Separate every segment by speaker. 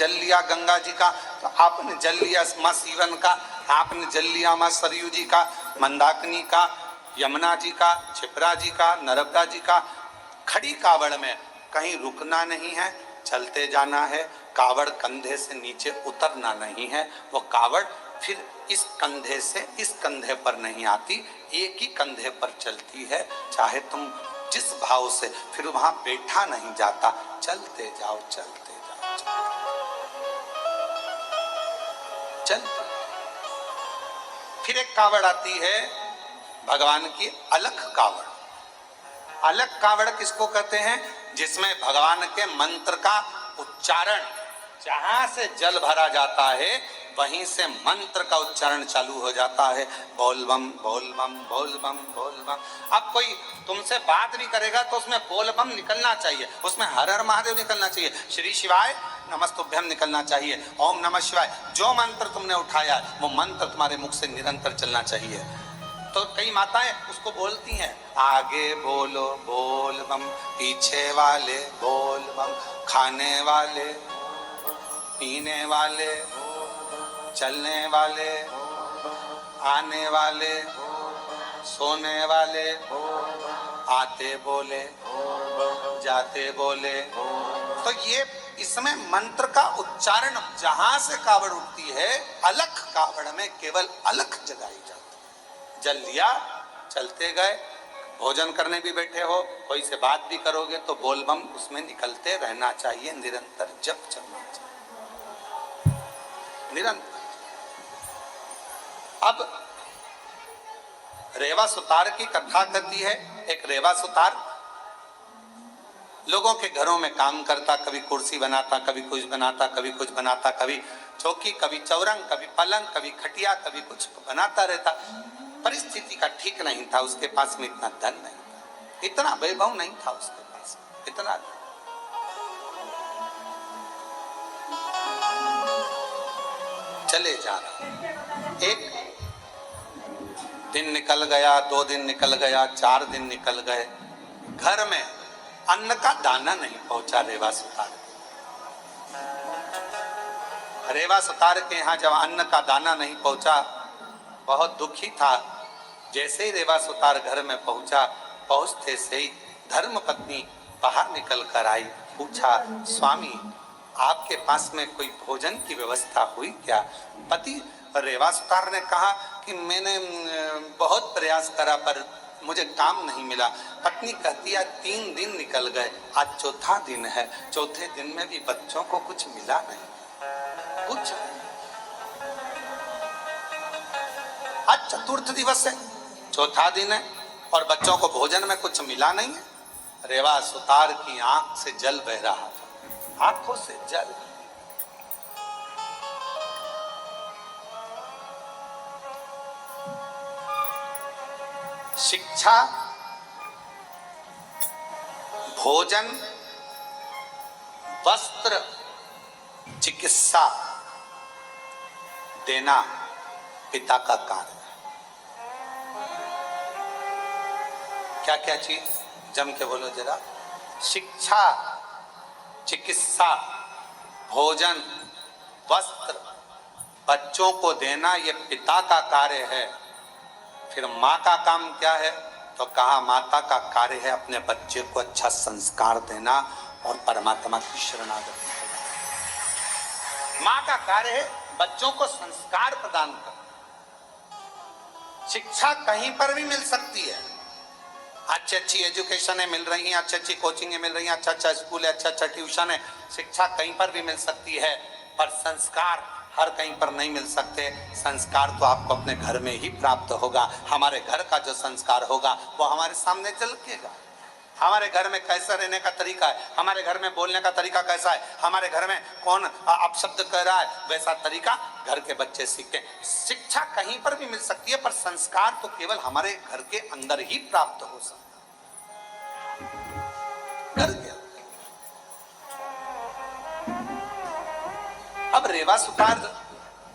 Speaker 1: जल लिया गंगा जी का, तो आपने जल लिया माँ सीवन का, आपने जल लिया माँ सरयू जी का, मंदाकिनी का, यमुना जी का, क्षिप्रा जी का, नर्मदा जी का। खड़ी कावड़ में कहीं रुकना नहीं है, चलते जाना है। कावड़ कंधे से नीचे उतरना नहीं है। वो कावड़ फिर इस कंधे से इस कंधे पर नहीं आती, एक ही कंधे पर चलती है। चाहे तुम जिस भाव से, फिर वहां बैठा नहीं जाता, चलते जाओ चलते जाओ चलते। फिर एक कावड़ आती है भगवान की अलख कावड़। अलख कावड़ किसको कहते हैं? जिसमें भगवान के मंत्र का उच्चारण, जहां से जल भरा जाता है वहीं से मंत्र का उच्चारण चालू हो जाता है। बोल बम बोल बम बोल बम बोल बम। अब कोई तुमसे बात नहीं करेगा तो उसमें बोल बम निकलना चाहिए, उसमें हर हर महादेव निकलना चाहिए, श्री शिवाय नमस्तुभ्यम निकलना चाहिए, ओम नमः शिवाय। जो मंत्र तुमने उठाया वो मंत्र तुम्हारे मुख से निरंतर चलना चाहिए। तो कई माताएं उसको बोलती हैं, आगे बोलो बोल बम, पीछे वाले बोल बम, खाने वाले, पीने वाले, चलने वाले, आने वाले, सोने वाले, आते बोले, जाते बोले। तो ये इसमें मंत्र का उच्चारण जहां से कावड़ उठती है, अलख कावड़ में केवल अलख जगाई जाती है। जल लिया, चलते गए, भोजन करने भी बैठे हो, कोई से बात भी करोगे तो बोल बम उसमें निकलते रहना चाहिए, निरंतर जप चलना चाहिए, निरंतर। अब रेवा सुतार की कथा कहती है। एक रेवा सुतार लोगों के घरों में काम करता, कभी कुर्सी बनाता, कभी कुछ बनाता, कभी कुछ बनाता, कभी चौकी, कभी चौरंग, कभी पलंग, कभी खटिया, कभी कुछ बनाता रहता। परिस्थिति का ठीक नहीं था, उसके पास में इतना धन नहीं था, इतना वैभव नहीं था उसके पास, इतना। चले जा रहा, एक दिन निकल गया, 2 दिन निकल गया, 4 दिन निकल गए, घर में अन्न का दाना नहीं पहुंचा रेवा सुतार। रेवा सुतार के यहाँ जब अन्न का दाना नहीं पहुंचा, बहुत दुखी था। जैसे ही रेवा सुतार घर में पहुंचा, पहुंचते से ही धर्म पत्नी बाहर निकल कर आई। पूछा, स्वामी आपके पास में कोई भोजन की व्यवस्था हुई क्या? पति रेवा सुतार ने कहा कि मैंने बहुत प्रयास करा पर मुझे काम नहीं मिला। पत्नी कहती है 3 दिन निकल गए, आज चौथा दिन है, चौथे दिन में भी बच्चों को कुछ मिला नहीं, कुछ। आज चतुर्थ दिवस है, चौथा दिन है और बच्चों को भोजन में कुछ मिला नहीं है। रेवा सुतार की आंख से जल बह रहा था, आंखों से जल। शिक्षा, भोजन, वस्त्र, चिकित्सा देना पिता का कार्य है। क्या क्या चीज? जम के बोलो जरा। शिक्षा, चिकित्सा, भोजन, वस्त्र, बच्चों को देना ये पिता का कार्य है। फिर माँ का काम क्या है? तो कहा माता का कार्य है अपने बच्चे को अच्छा संस्कार देना और परमात्मा की शरणागति करना। माँ का कार्य है बच्चों को संस्कार प्रदान करना। शिक्षा कहीं पर भी मिल सकती है, अच्छी अच्छी एजुकेशन मिल रही है, अच्छी अच्छी कोचिंग मिल रही है, अच्छा अच्छा स्कूल है, अच्छा अच्छा ट्यूशन है, शिक्षा कहीं पर भी मिल सकती है, पर संस्कार हर कहीं पर नहीं मिल सकते। संस्कार तो आपको अपने घर में ही प्राप्त होगा। हमारे घर का जो संस्कार होगा वो हमारे सामने झलकेगा। हमारे घर में कैसा रहने का तरीका है, हमारे घर में बोलने का तरीका कैसा है, हमारे घर में कौन अपशब्द कह रहा है, वैसा तरीका घर के बच्चे सीखते हैं। शिक्षा कहीं पर भी मिल सकती है, पर संस्कार तो केवल हमारे घर के अंदर ही प्राप्त हो सकता है, घर के अंदर। अब रेवा सुतार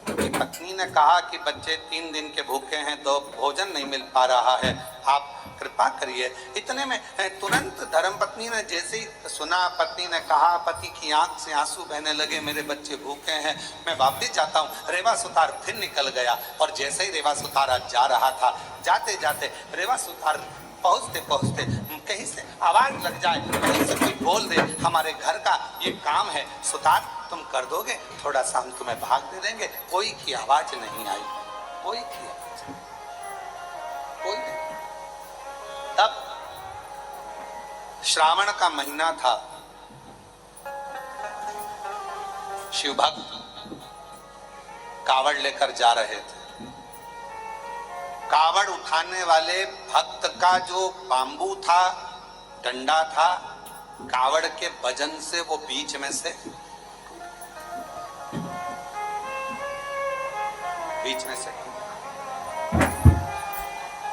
Speaker 1: कि पत्नी ने कहा कि बच्चे 3 दिन के भूखे हैं तो भोजन नहीं मिल पा रहा है, आप कृपा करिए। इतने में तुरंत धर्मपत्नी ने जैसे ही सुना, पत्नी ने कहा, पति की आंख से आंसू बहने लगे, मेरे बच्चे भूखे हैं, मैं वापिस जाता हूँ। रेवा सुतार फिर निकल गया और जैसे ही रेवा सुतार आज जा रहा था, जाते जाते रेवा सुतार पहुँचते पहुँचते कहीं से आवाज लग जाए, कहीं से कोई बोल दे, हमारे घर का ये काम है सुतार तुम कर दोगे, थोड़ा सा हम तुम्हें भाग दे देंगे। कोई की आवाज नहीं आई, कोई की आवाज, कोई नहीं। तब श्रावण का महीना था, शिव भक्त कावड़ लेकर जा रहे थे। कावड़ उठाने वाले भक्त का जो बांबू था, डंडा था, कावड़ के वजन से वो बीच में से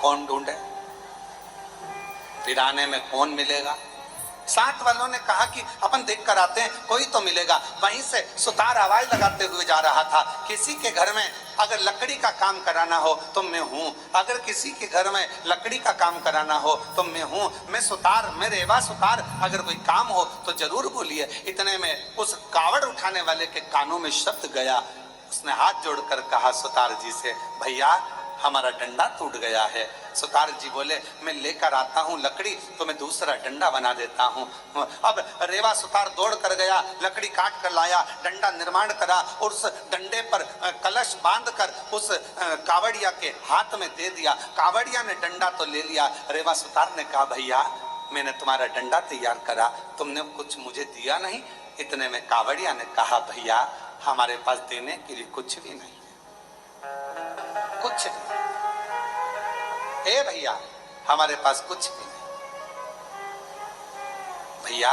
Speaker 1: कौन ढूंढे, पिराने में कौन मिलेगा। साथ वालों ने कहा कि अपन देख कर आते हैं, कोई तो मिलेगा। वहीं से सुतार आवाज लगाते हुए जा रहा था, किसी के घर में अगर लकड़ी का काम कराना हो तो मैं हूं, अगर किसी के घर में लकड़ी का काम कराना हो तो मैं हूं, मैं सुतार, मैं रेवा सुतार, अगर कोई काम हो तो जरूर बोलिए। इतने में उस कावड़ उठाने वाले के कानों में शब्द गया, उसने हाथ जोड़कर कहा सुतार जी से, भैया हमारा डंडा टूट गया है। सुतार जी बोले, मैं लेकर आता हूँ लकड़ी तो मैं दूसरा डंडा बना देता हूँ। अब रेवा सुतार दौड़ कर गया, लकड़ी काट कर लाया, डंडा निर्माण करा और उस डंडे पर कलश बांधकर उस कावड़िया के हाथ में दे दिया। कावड़िया ने डंडा तो ले लिया, रेवा सुतार ने कहा, भैया मैंने तुम्हारा डंडा तैयार करा, तुमने कुछ मुझे दिया नहीं। इतने में कावड़िया ने कहा, भैया हमारे पास देने के लिए कुछ भी नहीं है, कुछ नहीं। ए भैया हमारे पास कुछ भी नहीं। भैया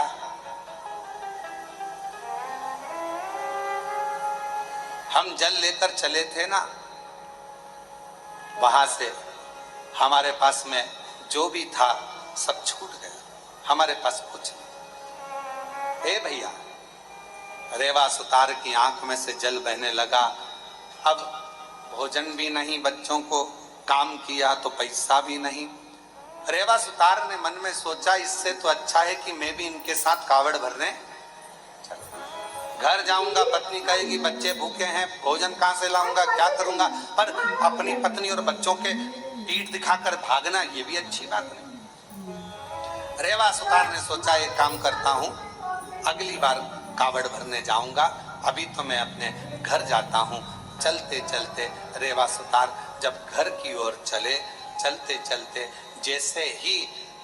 Speaker 1: हम जल लेकर चले थे ना, वहां से हमारे पास में जो भी था सब छूट गया, हमारे पास कुछ नहीं। ए भैया, रेवा सुतार की आंख में से जल बहने लगा। अब भोजन भी नहीं, बच्चों को काम किया तो पैसा भी नहीं। रेवा सुतार ने मन में सोचा, इससे तो अच्छा है कि मैं भी इनके साथ कावड़ भरने घर जाऊंगा। पत्नी कहेगी बच्चे भूखे हैं, भोजन कहां से लाऊंगा, क्या करूंगा। पर अपनी पत्नी और बच्चों के पीठ दिखाकर भागना ये भी अच्छी बात नहीं। रेवा सुतार ने सोचा, एक काम करता हूं, अगली बार कावड़ भरने जाऊंगा, अभी तो मैं अपने घर जाता हूं। चलते चलते रेवा सुतार जब घर की ओर चले, चलते चलते जैसे ही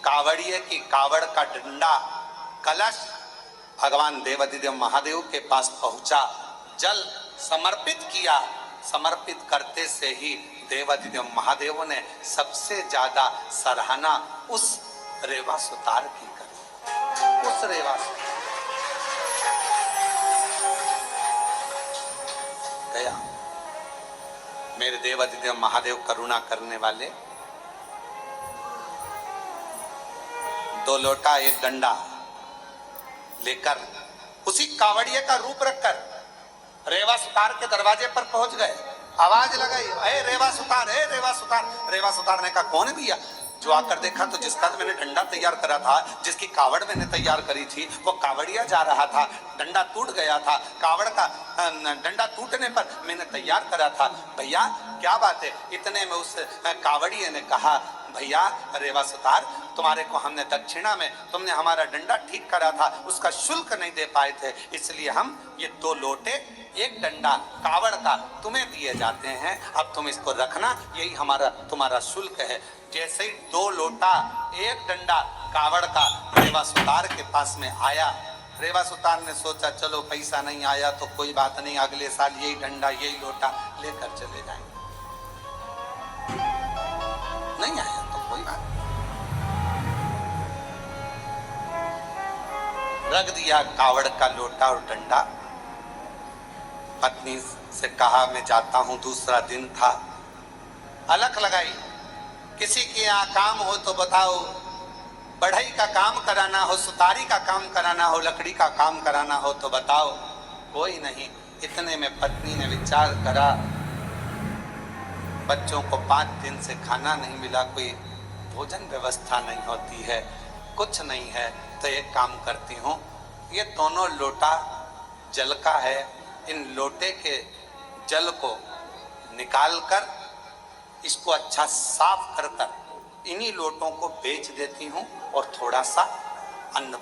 Speaker 1: कावड़िए की कावड़ का डंडा कलश भगवान देवाधिदेव महादेव के पास पहुंचा, जल समर्पित किया, समर्पित करते से ही देवाधिदेव महादेव ने सबसे ज्यादा सराहना उस रेवा सुतार की करी। उस रेवा गया, मेरे देवाधिदेव महादेव करुणा करने वाले, 2 लोटा 1 डंडा लेकर उसी कावड़िए का रूप रखकर रेवा सुतार के दरवाजे पर पहुंच गए। आवाज लगाई, ए रेवा सुतार, ए रेवा सुतार। रेवा सुतार ने कहा, कौन है भैया? जो आकर देखा तो जिसका मैंने डंडा तैयार करा था, जिसकी कावड़ मैंने तैयार करी थी, वो कावड़िया जा रहा था, डंडा टूट गया था। कावड़ का डंडा टूटने पर मैंने तैयार करा था। भैया क्या बात है? इतने में उस कावड़िए ने कहा, भैया रेवा सुतार, तुम्हारे को हमने दक्षिणा में, तुमने हमारा डंडा ठीक करा था, उसका शुल्क नहीं दे पाए थे, इसलिए हम ये 2 लोटे 1 डंडा कावड़ का तुम्हें दिए जाते हैं। अब तुम इसको रखना, यही हमारा तुम्हारा शुल्क है। जैसे ही 2 लोटा 1 डंडा कावड़ का रेवा सुतार के पास में आया, रेवा सुतार ने सोचा, चलो पैसा नहीं आया तो कोई बात नहीं, अगले साल यही डंडा यही लोटा लेकर चले जाएंगे। नहीं आया तो कोई बात नहीं, रख दिया कावड़ का लोटा और डंडा। पत्नी से कहा, मैं जाता हूं, दूसरा दिन था। अलख लगाई, किसी के यहाँ काम हो तो बताओ, बढ़ई का काम कराना हो, सुतारी का काम कराना हो, लकड़ी का काम कराना हो तो बताओ। कोई नहीं। इतने में पत्नी ने विचार करा, बच्चों को 5 दिन से खाना नहीं मिला, कोई भोजन व्यवस्था नहीं होती है, कुछ नहीं है, तो एक काम करती हूँ, ये दोनों लोटा जल का है, इन लोटे के जल को निकाल कर इसको अच्छा साफ कर कर इन्हीं लोटों को बेच देती हूँ और थोड़ा सा अन्न